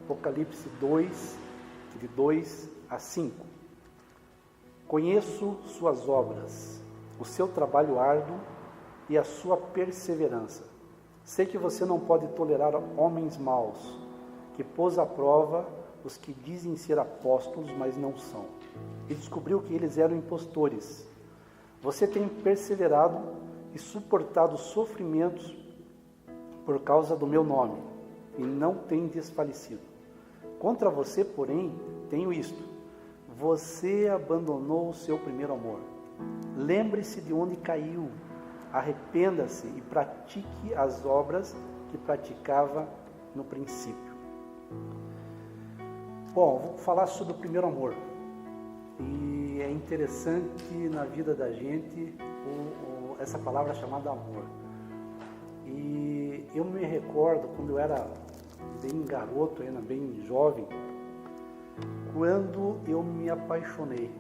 Apocalipse 2, de 2 a 5. Conheço suas obras, o seu trabalho árduo e a sua perseverança. Sei que você não pode tolerar homens maus, que pôs à prova os que dizem ser apóstolos, mas não são, e descobriu que eles eram impostores. Você tem perseverado e suportado sofrimentos por causa do meu nome, e não tem desfalecido. Contra você, porém, tenho isto: você abandonou o seu primeiro amor. Lembre-se de onde caiu, arrependa-se e pratique as obras que praticava no princípio. Bom, vou falar sobre o primeiro amor. E é interessante na vida da gente essa palavra chamada amor. E eu me recordo quando eu era bem garoto, ainda bem jovem, quando eu me apaixonei.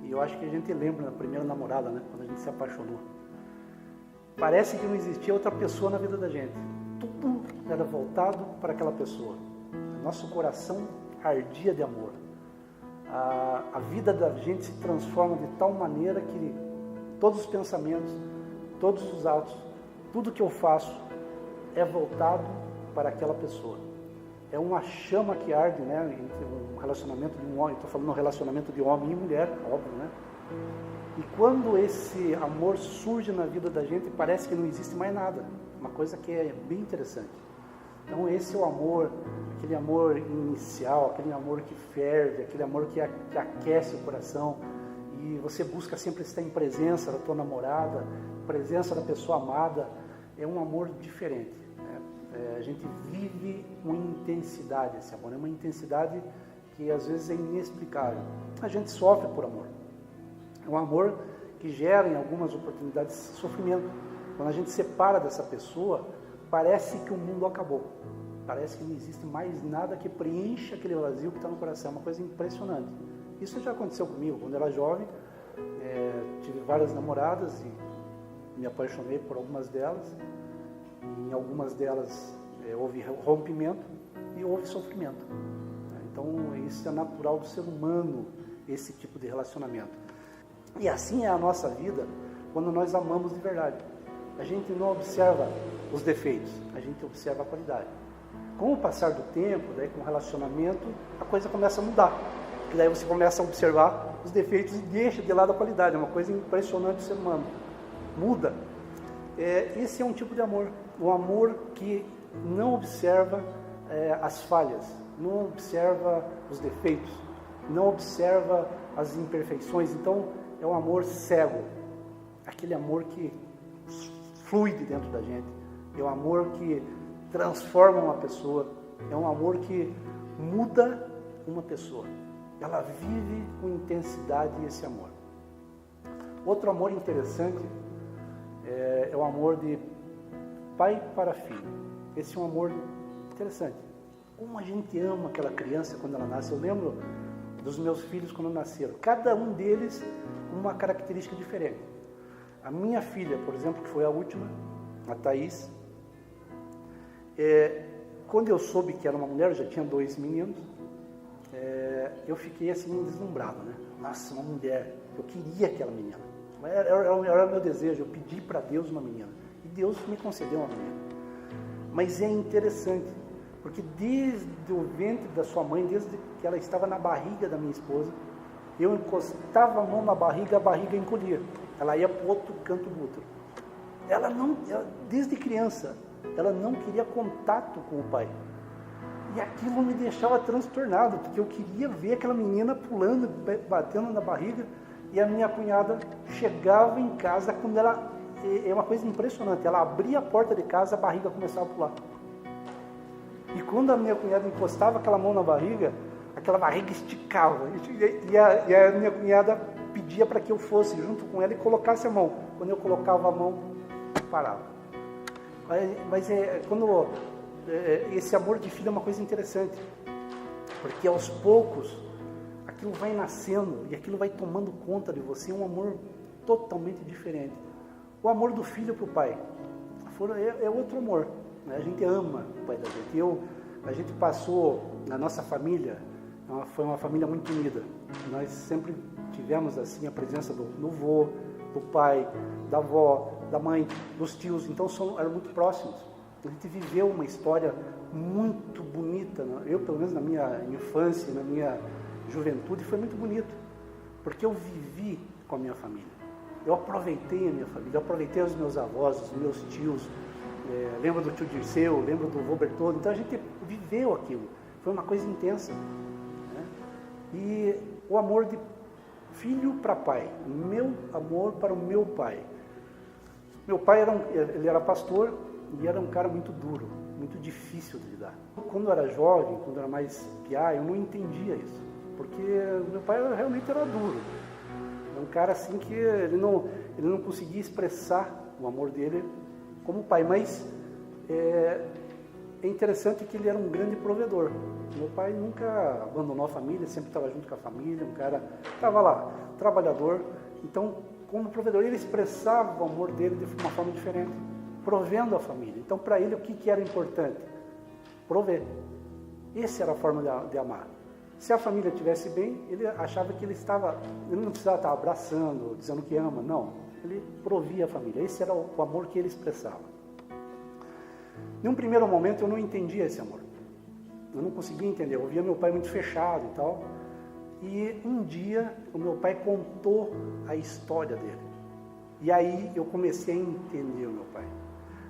E eu acho que a gente lembra da primeira namorada, né? Quando a gente se apaixonou. Parece que não existia outra pessoa na vida da gente. Tudo era voltado para aquela pessoa. Nosso coração ardia de amor. A vida da gente se transforma de tal maneira que todos os pensamentos, todos os atos, tudo que eu faço é voltado para aquela pessoa. É uma chama que arde, né? Entre um relacionamento de um homem, estou falando um relacionamento de homem e mulher, óbvio, né? E quando esse amor surge na vida da gente, parece que não existe mais nada. Uma coisa que é bem interessante. Então esse é o amor, aquele amor inicial, aquele amor que ferve, aquele amor que aquece o coração. E você busca sempre estar em presença da tua namorada, presença da pessoa amada. É um amor diferente. A gente vive com intensidade esse amor. É uma intensidade que às vezes é inexplicável. A gente sofre por amor. É um amor que gera em algumas oportunidades sofrimento. Quando a gente separa dessa pessoa, parece que o mundo acabou. Parece que não existe mais nada que preencha aquele vazio que está no coração. É uma coisa impressionante. Isso já aconteceu comigo. Quando eu era jovem, tive várias namoradas e me apaixonei por algumas delas. Em algumas delas houve rompimento e houve sofrimento. Então isso é natural do ser humano, esse tipo de relacionamento. E assim é a nossa vida quando nós amamos de verdade. A gente não observa os defeitos, a gente observa a qualidade. Com o passar do tempo, daí, com o relacionamento, a coisa começa a mudar. E daí você começa a observar os defeitos e deixa de lado a qualidade. É uma coisa impressionante do ser humano. Muda. Esse é um tipo de amor. O amor que não observa as falhas, não observa os defeitos, não observa as imperfeições. Então, é um amor cego. Aquele amor que flui de dentro da gente. É um amor que transforma uma pessoa. É um amor que muda uma pessoa. Ela vive com intensidade esse amor. Outro amor interessante é o amor de pai para filho. Esse é um amor interessante. Como a gente ama aquela criança quando ela nasce. Eu lembro dos meus filhos quando nasceram. Cada um deles uma característica diferente. A minha filha, por exemplo, que foi a última, a Thaís, quando eu soube que era uma mulher, eu já tinha 2 meninos, eu fiquei assim deslumbrado, né? Nossa, uma mulher. Eu queria aquela menina. Era o meu desejo. Eu pedi para Deus uma menina. E Deus me concedeu uma menina. Mas é interessante, porque desde o ventre da sua mãe, desde que ela estava na barriga da minha esposa, eu encostava a mão na barriga, a barriga encolhia. Ela ia para o outro canto do útero. Desde criança, ela não queria contato com o pai. E aquilo me deixava transtornado, porque eu queria ver aquela menina pulando, batendo na barriga, e a minha cunhada chegava em casa, quando ela... É uma coisa impressionante, ela abria a porta de casa, a barriga começava a pular. E quando a minha cunhada encostava aquela mão na barriga, aquela barriga esticava. E a minha cunhada pedia para que eu fosse junto com ela e colocasse a mão. Quando eu colocava a mão, parava. Mas esse amor de filho é uma coisa interessante, porque aos poucos aquilo vai nascendo e aquilo vai tomando conta de você. É um amor totalmente diferente. O amor do filho para o pai é outro amor, né? A gente ama o pai da gente. A gente passou, na nossa família, foi uma família muito unida. Nós sempre tivemos assim a presença do vô, do pai, da avó, da mãe, dos tios, então eram muito próximos. A gente viveu uma história muito bonita, eu pelo menos na minha infância, na minha juventude, foi muito bonito, porque eu vivi com a minha família. Eu aproveitei a minha família, eu aproveitei os meus avós, os meus tios, lembro do tio Dirceu, lembro do vô Bertoldo, então a gente viveu aquilo, foi uma coisa intensa. Né? E o amor de filho para pai, meu amor para o meu pai. Meu pai ele era pastor e era um cara muito duro, muito difícil de lidar. Quando eu era jovem, quando eu era mais piá, eu não entendia isso, porque meu pai realmente era duro. Era um cara assim que ele não conseguia expressar o amor dele como pai, mas é interessante que ele era um grande provedor. Meu pai nunca abandonou a família, sempre estava junto com a família, um cara estava lá, trabalhador. Então, como provedor, ele expressava o amor dele de uma forma diferente, provendo a família. Então, para ele, o que era importante? Prover. Essa era a forma de amar. Se a família estivesse bem, ele achava que ele não precisava estar abraçando, dizendo que ama, não. Ele provia a família. Esse era o amor que ele expressava. Em um primeiro momento, eu não entendia esse amor. Eu não conseguia entender. Eu via meu pai muito fechado e tal. E um dia, o meu pai contou a história dele. E aí, eu comecei a entender o meu pai.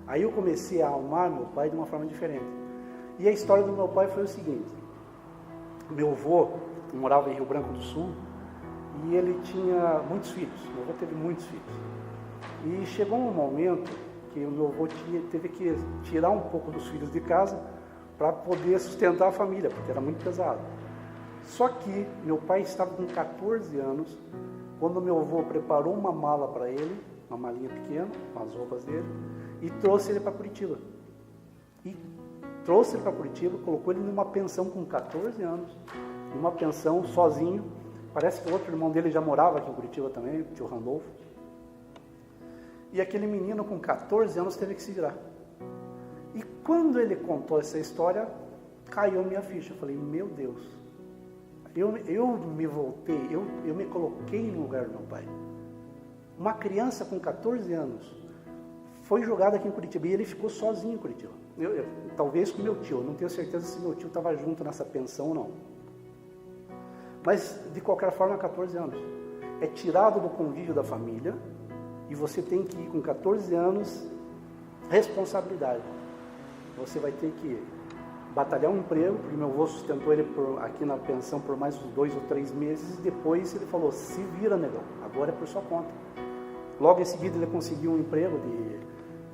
Aí, eu comecei a amar meu pai de uma forma diferente. E a história do meu pai foi o seguinte. Meu avô morava em Rio Branco do Sul e ele tinha muitos filhos. Meu avô teve muitos filhos. E chegou um momento que o meu avô teve que tirar um pouco dos filhos de casa para poder sustentar a família, porque era muito pesado. Só que meu pai estava com 14 anos, quando meu avô preparou uma mala para ele, uma malinha pequena, com as roupas dele, e trouxe ele para Curitiba. Colocou ele numa pensão com 14 anos, numa pensão sozinho. Parece que o outro irmão dele já morava aqui em Curitiba também, o tio Randolfo. E aquele menino com 14 anos teve que se virar. E quando ele contou essa história, caiu a minha ficha. Eu falei, meu Deus, eu me voltei, eu me coloquei no lugar do meu pai. Uma criança com 14 anos foi jogada aqui em Curitiba e ele ficou sozinho em Curitiba. Talvez com meu tio, eu não tenho certeza se meu tio estava junto nessa pensão ou não. Mas, de qualquer forma, 14 anos. É tirado do convívio da família e você tem que ir com 14 anos, responsabilidade. Você vai ter que batalhar um emprego, porque meu avô sustentou ele aqui na pensão por mais uns 2 ou 3 meses, e depois ele falou, se vira, negão, agora é por sua conta. Logo em seguida ele conseguiu um emprego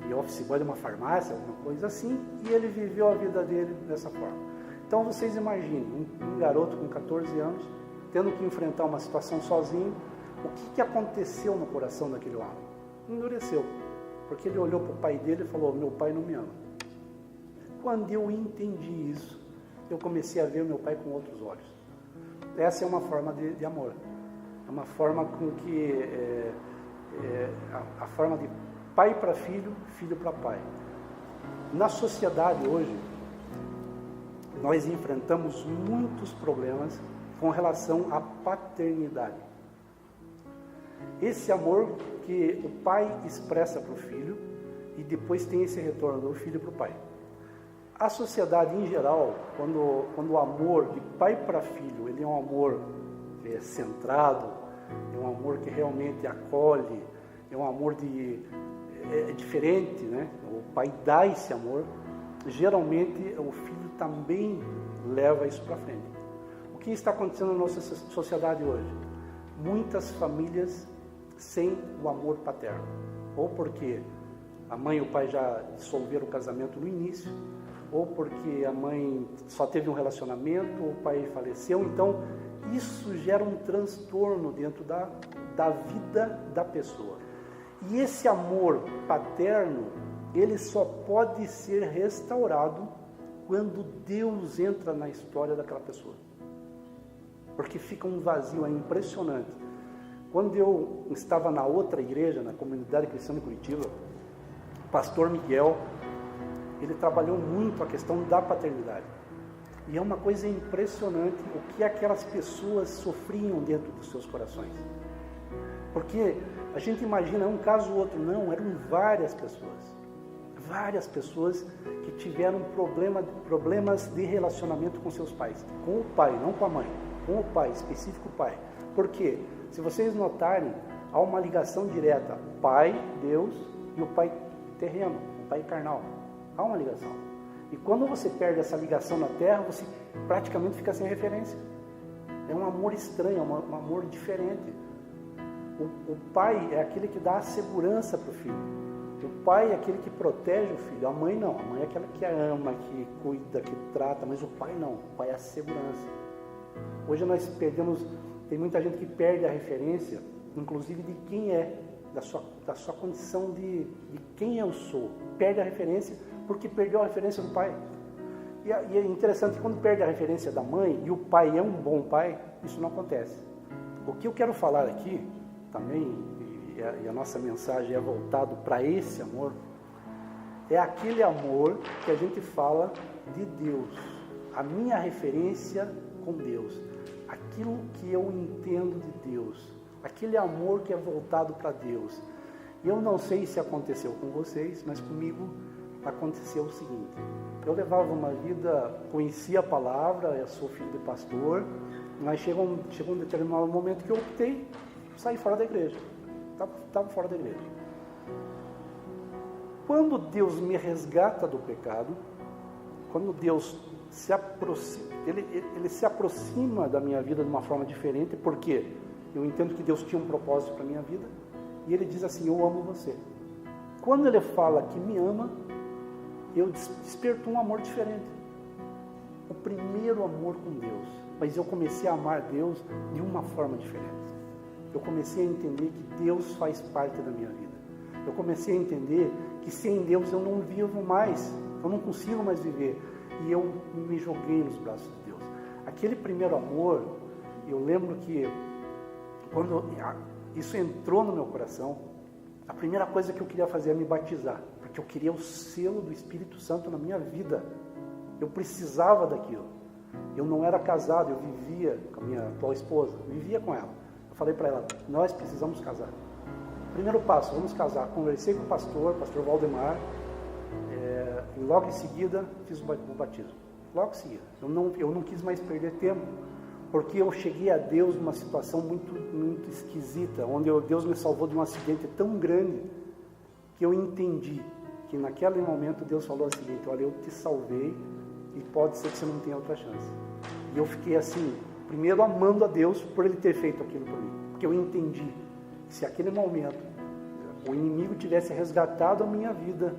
de office boy de uma farmácia, alguma coisa assim, e ele viveu a vida dele dessa forma. Então vocês imaginem, um garoto com 14 anos, tendo que enfrentar uma situação sozinho, o que aconteceu no coração daquele homem? Endureceu, porque ele olhou para o pai dele e falou, meu pai não me ama. Quando eu entendi isso, eu comecei a ver meu pai com outros olhos. Essa é uma forma de amor, é uma forma com que, a forma de pai para filho, filho para pai. Na sociedade hoje, nós enfrentamos muitos problemas com relação à paternidade. Esse amor que o pai expressa para o filho e depois tem esse retorno do filho para o pai. A sociedade em geral, quando o amor de pai para filho, ele é um amor centrado, é um amor que realmente acolhe, é um amor diferente, né? O pai dá esse amor, geralmente o filho também leva isso para frente. O que está acontecendo na nossa sociedade hoje? Muitas famílias sem o amor paterno, ou porque a mãe e o pai já dissolveram o casamento no início, ou porque a mãe só teve um relacionamento, o pai faleceu. Então isso gera um transtorno dentro da vida da pessoa. E esse amor paterno, ele só pode ser restaurado quando Deus entra na história daquela pessoa. Porque fica um vazio, é impressionante. Quando eu estava na outra igreja, na comunidade cristã de Curitiba, o pastor Miguel, ele trabalhou muito a questão da paternidade. E é uma coisa impressionante o que aquelas pessoas sofriam dentro dos seus corações. Porque a gente imagina um caso ou outro, não, eram várias pessoas. Várias pessoas que tiveram problemas de relacionamento com seus pais. Com o pai, não com a mãe. Com o pai, específico pai. Por quê? Se vocês notarem, há uma ligação direta. O pai, Deus, e o pai terreno, o pai carnal. Há uma ligação. E quando você perde essa ligação na terra, você praticamente fica sem referência. É um amor estranho, é um amor diferente. O pai é aquele que dá a segurança para o filho. O pai é aquele que protege o filho. A mãe não. A mãe é aquela que ama, que cuida, que trata. Mas o pai não. O pai é a segurança. Hoje nós perdemos... Tem muita gente que perde a referência, inclusive de quem é, da sua condição de quem eu sou. Perde a referência porque perdeu a referência do pai. E é interessante que quando perde a referência da mãe e o pai é um bom pai, isso não acontece. O que eu quero falar aqui também, e a nossa mensagem é voltado para esse amor, é aquele amor que a gente fala de Deus, a minha referência com Deus, aquilo que eu entendo de Deus, aquele amor que é voltado para Deus. E eu não sei se aconteceu com vocês, mas comigo aconteceu o seguinte: eu levava uma vida, conhecia a palavra, eu sou filho de pastor, mas chegou um determinado momento que eu optei sair fora da igreja. Estava fora da igreja. Quando Deus me resgata do pecado, quando Deus se aproxima, ele se aproxima da minha vida de uma forma diferente, porque eu entendo que Deus tinha um propósito para a minha vida, e Ele diz assim: eu amo você. Quando Ele fala que me ama, eu desperto um amor diferente. O primeiro amor com Deus. Mas eu comecei a amar Deus de uma forma diferente. Eu comecei a entender que Deus faz parte da minha vida. Eu comecei a entender que sem Deus eu não vivo mais. Eu não consigo mais viver. E eu me joguei nos braços de Deus. Aquele primeiro amor, eu lembro que quando isso entrou no meu coração, a primeira coisa que eu queria fazer é me batizar, porque eu queria o selo do Espírito Santo na minha vida. Eu precisava daquilo. Eu não era casado, eu vivia com a minha atual esposa, vivia com ela. Eu falei para ela: nós precisamos casar. Primeiro passo, vamos casar. Conversei com o pastor Valdemar, e logo em seguida fiz o batismo. Logo em seguida. Eu não quis mais perder tempo, porque eu cheguei a Deus numa situação muito, muito esquisita, onde Deus me salvou de um acidente tão grande, que eu entendi que naquele momento Deus falou o seguinte: olha, eu te salvei e pode ser que você não tenha outra chance. E eu fiquei assim, primeiro amando a Deus por Ele ter feito aquilo por mim, porque eu entendi que se aquele momento o inimigo tivesse resgatado a minha vida,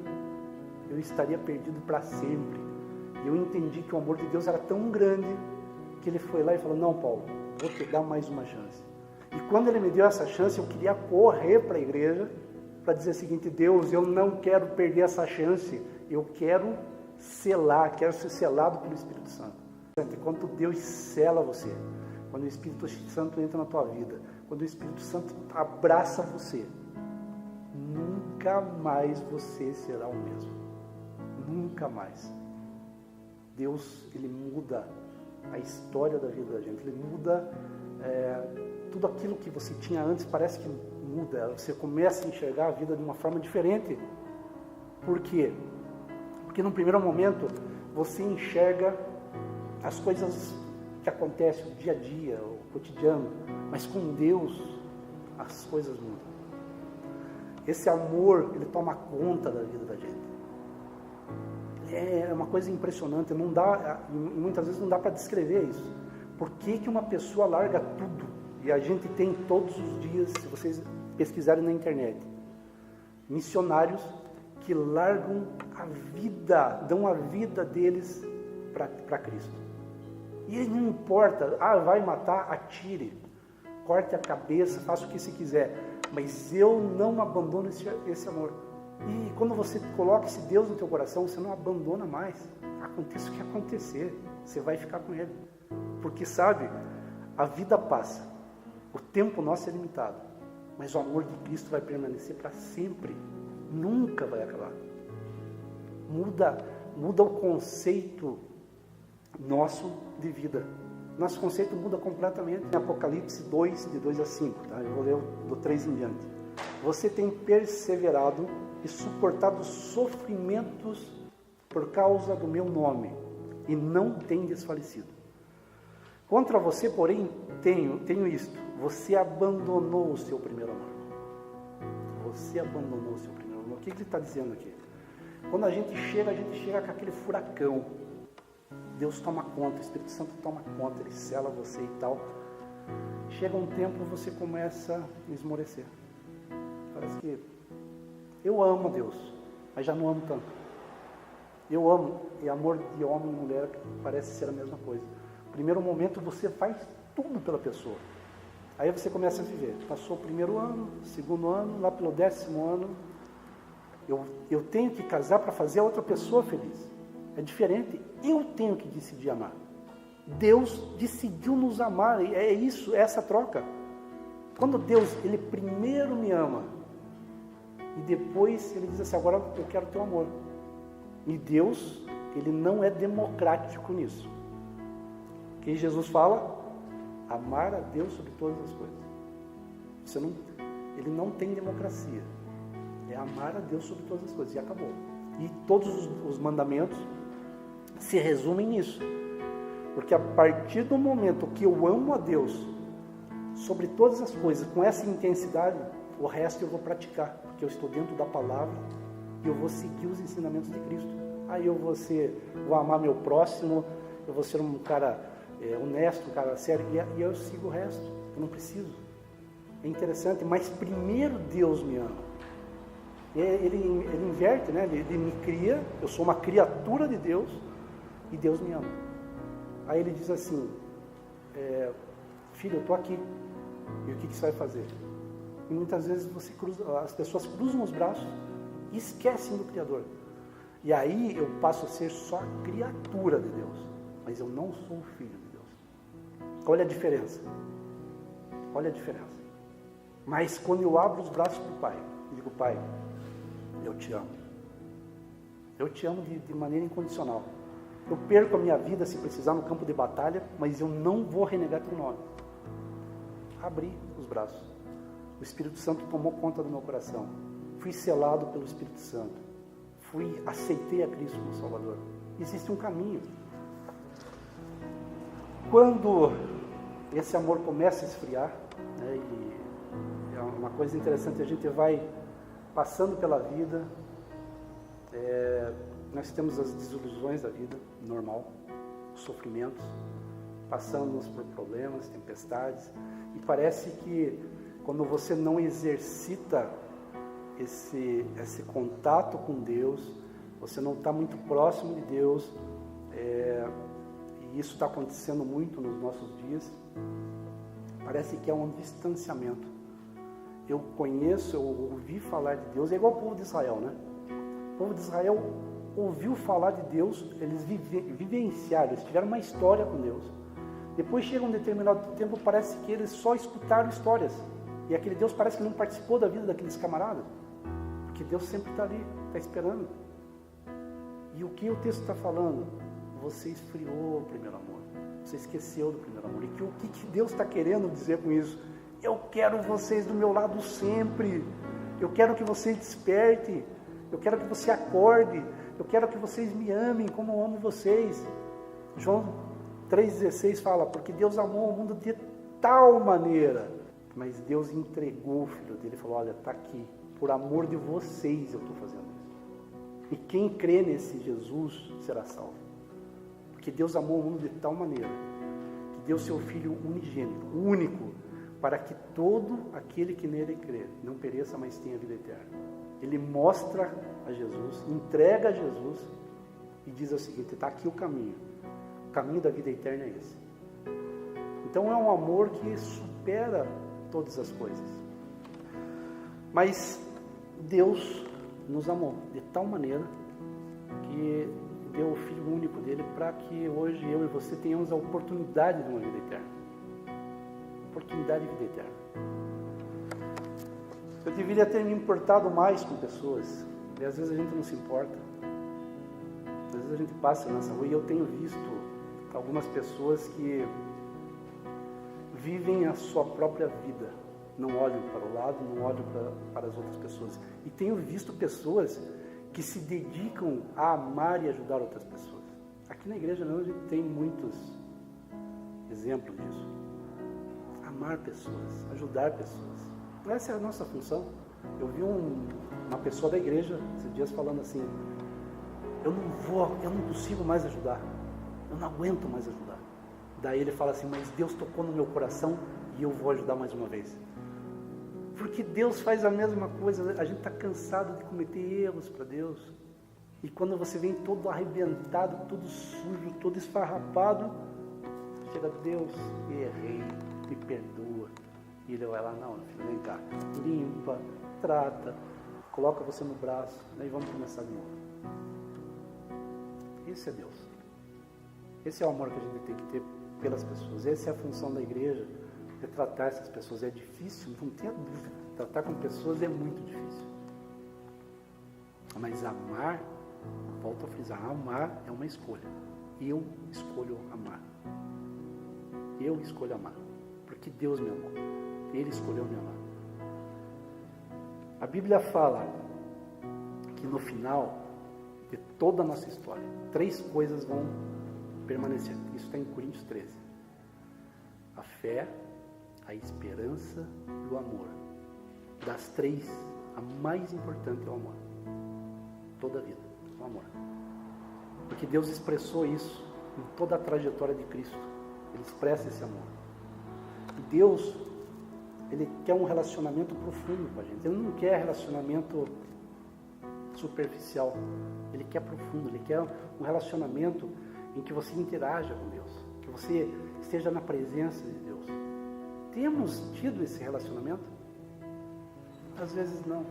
eu estaria perdido para sempre. E eu entendi que o amor de Deus era tão grande que Ele foi lá e falou: não, Paulo, vou te dar mais uma chance. E quando Ele me deu essa chance, eu queria correr para a igreja para dizer o seguinte: Deus, eu não quero perder essa chance, eu quero selar, quero ser selado pelo Espírito Santo. Quando Deus sela você, quando o Espírito Santo entra na tua vida, quando o Espírito Santo abraça você, nunca mais você será o mesmo. Nunca mais. Deus, Ele muda a história da vida da gente. Ele muda tudo aquilo que você tinha antes, parece que muda. Você começa a enxergar a vida de uma forma diferente. Por quê? Porque no primeiro momento você enxerga as coisas que acontecem, o dia a dia, o cotidiano, mas com Deus as coisas mudam. Esse amor, ele toma conta da vida da gente. É uma coisa impressionante, não dá, muitas vezes não dá para descrever isso. Por que uma pessoa larga tudo? E a gente tem todos os dias, se vocês pesquisarem na internet, missionários que largam a vida, dão a vida deles para Cristo. E não importa, vai matar, atire, corte a cabeça, faça o que você quiser, mas eu não abandono esse amor. E quando você coloca esse Deus no teu coração, você não abandona mais. Aconteça o que acontecer, você vai ficar com Ele. Porque sabe, a vida passa, o tempo nosso é limitado, mas o amor de Cristo vai permanecer para sempre, nunca vai acabar. Muda o conceito nosso de vida. Nosso conceito muda completamente. Em Apocalipse 2, de 2 a 5, tá? Eu vou ler do 3 em diante. Você tem perseverado e suportado sofrimentos por causa do meu nome, e não tem desfalecido. Contra você, porém, tenho isto: você abandonou o seu primeiro amor. Você abandonou o seu primeiro amor. O que ele está dizendo aqui? Quando a gente chega com aquele furacão. Deus toma conta, o Espírito Santo toma conta, Ele sela você e tal. Chega um tempo, você começa a esmorecer. Parece que eu amo a Deus, mas já não amo tanto. Eu amo, e amor de homem e mulher parece ser a mesma coisa. No primeiro momento você faz tudo pela pessoa. Aí você começa a viver. Passou o primeiro ano, segundo ano, lá pelo 10º ano, eu tenho que casar para fazer a outra pessoa feliz. É diferente. Eu tenho que decidir amar. Deus decidiu nos amar. É isso, é essa troca. Quando Deus, Ele primeiro me ama, e depois Ele diz assim, agora eu quero teu amor. E Deus, Ele não é democrático nisso. O que Jesus fala? Amar a Deus sobre todas as coisas. Ele não tem democracia. É amar a Deus sobre todas as coisas. E acabou. E todos os mandamentos se resumem nisso. Porque a partir do momento que eu amo a Deus sobre todas as coisas, com essa intensidade, o resto eu vou praticar. Porque eu estou dentro da palavra e eu vou seguir os ensinamentos de Cristo. Aí eu vou amar meu próximo, eu vou ser um cara honesto, um cara sério, e eu sigo o resto. Eu não preciso. É interessante, mas primeiro Deus me ama. Ele inverte, né? Ele me cria, eu sou uma criatura de Deus e Deus me ama. Aí ele diz assim, filho, eu estou aqui, e o que você vai fazer? E muitas vezes as pessoas cruzam os braços e esquecem do Criador. E aí eu passo a ser só a criatura de Deus, mas eu não sou o filho de Deus. Olha a diferença. Olha a diferença. Mas quando eu abro os braços para o Pai, eu digo, Pai, eu te amo. Eu te amo de maneira incondicional. Eu perco a minha vida se precisar no campo de batalha, mas eu não vou renegar teu nome. Abri os braços. O Espírito Santo tomou conta do meu coração. Fui selado pelo Espírito Santo. Aceitei a Cristo como Salvador. Existe um caminho. Quando esse amor começa a esfriar, né, e é uma coisa interessante, a gente vai passando pela vida, nós temos as desilusões da vida, normal, os sofrimentos, passamos por problemas, tempestades, e parece que quando você não exercita esse contato com Deus, você não está muito próximo de Deus, e isso está acontecendo muito nos nossos dias, parece que é um distanciamento. Eu ouvi falar de Deus, é igual o povo de Israel, né? O povo de Israel ouviu falar de Deus, eles vivenciaram, eles tiveram uma história com Deus. Depois chega um determinado tempo, parece que eles só escutaram histórias. E aquele Deus parece que não participou da vida daqueles camaradas. Porque Deus sempre está ali, está esperando. E o que o texto está falando? Você esfriou o primeiro amor. Você esqueceu do primeiro amor. E o que Deus está querendo dizer com isso? Eu quero vocês do meu lado sempre. Eu quero que vocês despertem. Eu quero que você acorde. Eu quero que vocês me amem como eu amo vocês. João 3,16 fala, porque Deus amou o mundo de tal maneira, mas Deus entregou o Filho dele e falou, olha, está aqui, por amor de vocês eu estou fazendo isso. E quem crê nesse Jesus será salvo. Porque Deus amou o mundo de tal maneira, que deu seu Filho unigênito, único, para que todo aquele que nele crê não pereça, mas tenha vida eterna. Ele mostra a Jesus, entrega a Jesus e diz o seguinte, está aqui o caminho da vida eterna é esse. Então é um amor que supera todas as coisas. Mas Deus nos amou de tal maneira que deu o Filho único dele para que hoje eu e você tenhamos a oportunidade de uma vida eterna. Oportunidade de vida eterna. Eu deveria ter me importado mais com pessoas, e às vezes a gente não se importa. Às vezes a gente passa nessa rua e eu tenho visto algumas pessoas que vivem a sua própria vida, não olham para o lado, não olham para as outras pessoas. E tenho visto pessoas que se dedicam a amar e ajudar outras pessoas. Aqui na igreja não, a gente tem muitos exemplos disso. Amar pessoas, ajudar pessoas. Essa é a nossa função. Eu vi uma pessoa da igreja esses dias falando assim: eu não consigo mais ajudar, eu não aguento mais ajudar. Daí ele fala assim: mas Deus tocou no meu coração e eu vou ajudar mais uma vez. Porque Deus faz a mesma coisa. A gente está cansado de cometer erros para Deus. E quando você vem todo arrebentado, todo sujo, todo esfarrapado, chega: Deus, errei, me perdoa. E ele vai lá: não, filho, vem cá, limpa, trata, coloca você no braço, daí vamos começar de novo. Esse é Deus. Esse é o amor que a gente tem que ter pelas pessoas. Essa é a função da igreja, é tratar essas pessoas. É difícil, não tenha dúvida. Tratar com pessoas é muito difícil. Mas amar, volto a frisar, amar é uma escolha. Eu escolho amar. Eu escolho amar. Porque Deus me amou. Ele escolheu me amar. A Bíblia fala que no final de toda a nossa história, 3 coisas vão permanecer. Isso está em Coríntios 13. A fé, a esperança e o amor. Das 3, a mais importante é o amor. Toda a vida, o amor. Porque Deus expressou isso em toda a trajetória de Cristo. Ele expressa esse amor. E Deus, Ele quer um relacionamento profundo com a gente. Ele não quer relacionamento superficial. Ele quer profundo. Ele quer um relacionamento em que você interaja com Deus. Que você esteja na presença de Deus. Temos tido esse relacionamento? Às vezes não.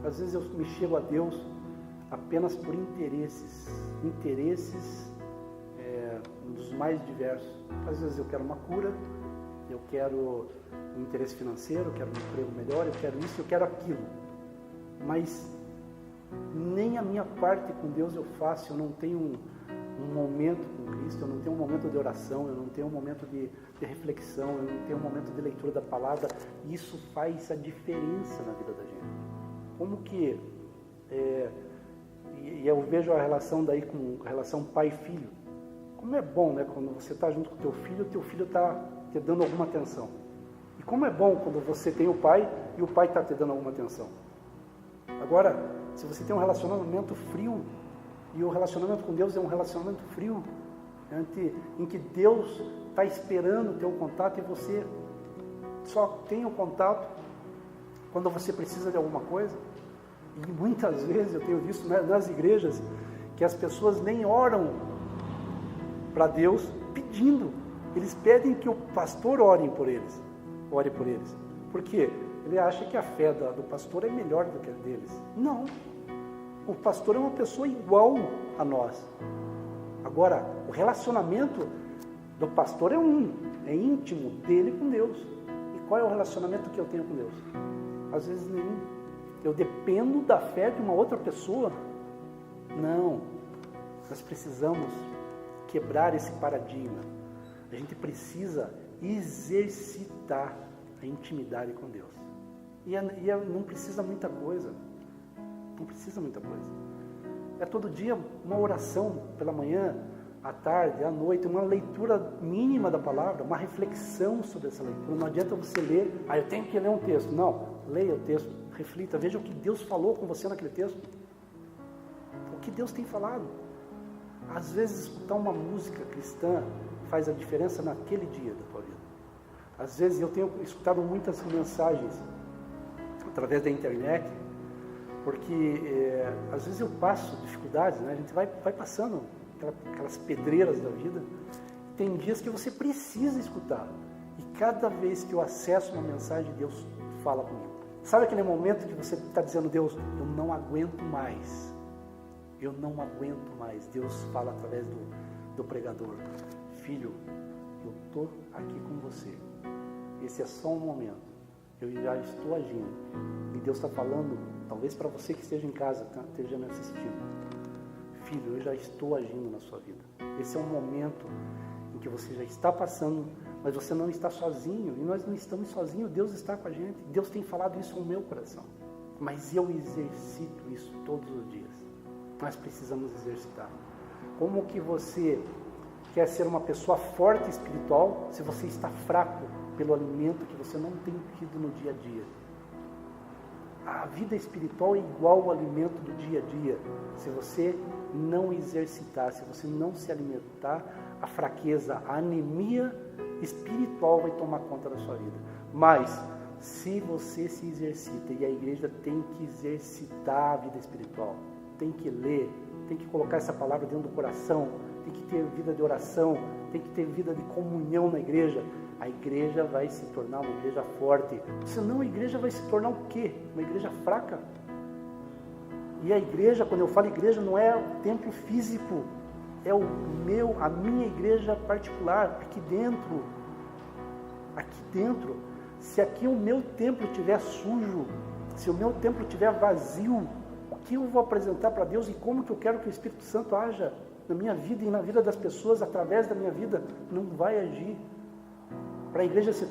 Às vezes eu me chego a Deus apenas por interesses. Interesses dos mais diversos. Às vezes eu quero uma cura, eu quero um interesse financeiro, eu quero um emprego melhor, eu quero isso, eu quero aquilo. Mas nem a minha parte com Deus eu faço. Eu não tenho um momento com Cristo, eu não tenho um momento de oração, eu não tenho um momento de reflexão, eu não tenho um momento de leitura da palavra. Isso faz a diferença na vida da gente. Como que e eu vejo a relação daí com a relação pai e filho. Como é bom, né, quando você está junto com o teu filho está te dando alguma atenção. E como é bom quando você tem o pai e o pai está te dando alguma atenção. Agora, se você tem um relacionamento frio, e o relacionamento com Deus é um relacionamento frio, em que Deus está esperando ter um contato e você só tem o contato quando você precisa de alguma coisa. E muitas vezes eu tenho visto, né, nas igrejas que as pessoas nem oram para Deus pedindo. Eles pedem que o pastor ore por eles. Por quê? Ele acha que a fé do pastor é melhor do que a deles. Não. O pastor é uma pessoa igual a nós. Agora, o relacionamento do pastor é íntimo dele com Deus. E qual é o relacionamento que eu tenho com Deus? Às vezes nenhum. Eu dependo da fé de uma outra pessoa? Não. Nós precisamos quebrar esse paradigma. A gente precisa exercitar a intimidade com Deus. E não precisa muita coisa. Não precisa muita coisa. É todo dia uma oração pela manhã, à tarde, à noite, uma leitura mínima da palavra, uma reflexão sobre essa leitura. Não adianta você ler, eu tenho que ler um texto. Não, leia o texto, reflita, veja o que Deus falou com você naquele texto. O que Deus tem falado. Às vezes escutar uma música cristã faz a diferença naquele dia da tua vida. Às vezes eu tenho escutado muitas mensagens através da internet, porque às vezes eu passo dificuldades, né? A gente vai passando aquelas pedreiras da vida. Tem dias que você precisa escutar. E cada vez que eu acesso uma mensagem, Deus fala comigo. Sabe aquele momento que você está dizendo: Deus, eu não aguento mais. Eu não aguento mais. Deus fala através do pregador: filho, eu estou aqui com você. Esse é só um momento. Eu já estou agindo. E Deus está falando, talvez para você que esteja em casa, esteja me assistindo: filho, eu já estou agindo na sua vida. Esse é um momento em que você já está passando, mas você não está sozinho, e nós não estamos sozinhos, Deus está com a gente. Deus tem falado isso ao meu coração, mas eu exercito isso todos os dias. Nós precisamos exercitar. Como que você quer ser uma pessoa forte espiritual se você está fraco pelo alimento que você não tem tido no dia a dia? A vida espiritual é igual ao alimento do dia a dia. Se você não exercitar, se você não se alimentar, a fraqueza, a anemia espiritual vai tomar conta da sua vida. Mas, se você se exercita, e a igreja tem que exercitar a vida espiritual, tem que ler, tem que colocar essa palavra dentro do coração, tem que ter vida de oração, tem que ter vida de comunhão na igreja, a igreja vai se tornar uma igreja forte. Senão a igreja vai se tornar o quê? Uma igreja fraca. E a igreja, quando eu falo igreja, não é o templo físico, é a minha igreja particular, aqui dentro. Aqui dentro. Se aqui o meu templo estiver sujo, se o meu templo estiver vazio, o que eu vou apresentar para Deus e como que eu quero que o Espírito Santo haja na minha vida e na vida das pessoas através da minha vida? Não vai agir. Para a igreja se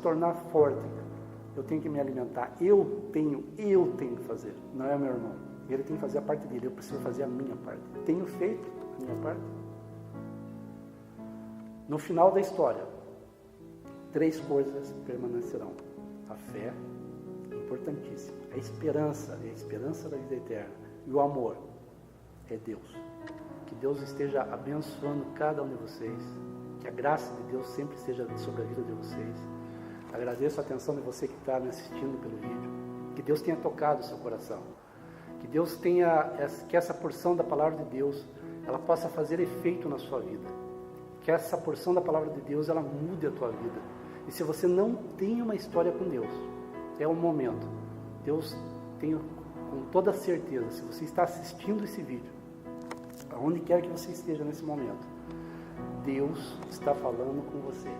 tornar forte, eu tenho que me alimentar. Eu tenho que fazer. Não é meu irmão. Ele tem que fazer a parte dele, eu preciso fazer a minha parte. Tenho feito a minha parte. No final da história, 3 coisas permanecerão. A fé, importantíssima. A esperança da vida eterna. E o amor, é Deus. Que Deus esteja abençoando cada um de vocês. Que a graça de Deus sempre esteja sobre a vida de vocês. Agradeço a atenção de você que está me assistindo pelo vídeo. Que Deus tenha tocado o seu coração. Que Deus que essa porção da palavra de Deus, ela possa fazer efeito na sua vida. Que essa porção da palavra de Deus, ela mude a tua vida. E se você não tem uma história com Deus, é o momento. Deus tem com toda certeza, se você está assistindo esse vídeo, aonde quer que você esteja nesse momento, Deus está falando com você.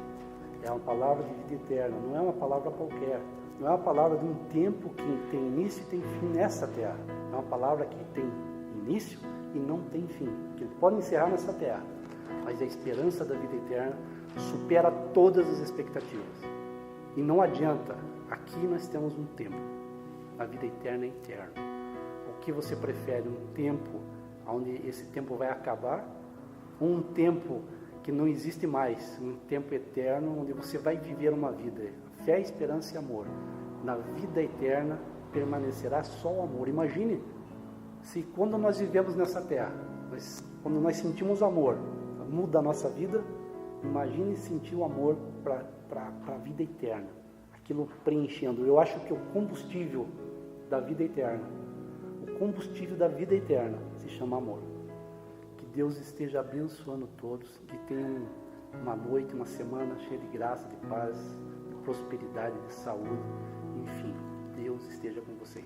É uma palavra de vida eterna, não é uma palavra qualquer. Não é uma palavra de um tempo que tem início e tem fim nessa terra. É uma palavra que tem início e não tem fim. Que ele pode encerrar nessa terra. Mas a esperança da vida eterna supera todas as expectativas. E não adianta. Aqui nós temos um tempo. A vida eterna é eterna. O que você prefere? Um tempo onde esse tempo vai acabar? Ou um tempo que não existe mais? Um tempo eterno onde você vai viver uma vida. Fé, esperança e amor. Na vida eterna permanecerá só o amor. Imagine se quando nós vivemos nessa terra, quando nós sentimos amor, muda a nossa vida. Imagine sentir o amor para a vida eterna. Aquilo preenchendo. Eu acho que o combustível da vida eterna, o combustível da vida eterna se chama amor. Que Deus esteja abençoando todos, que tenham uma noite, uma semana cheia de graça, de paz, prosperidade, de saúde, enfim, Deus esteja com vocês.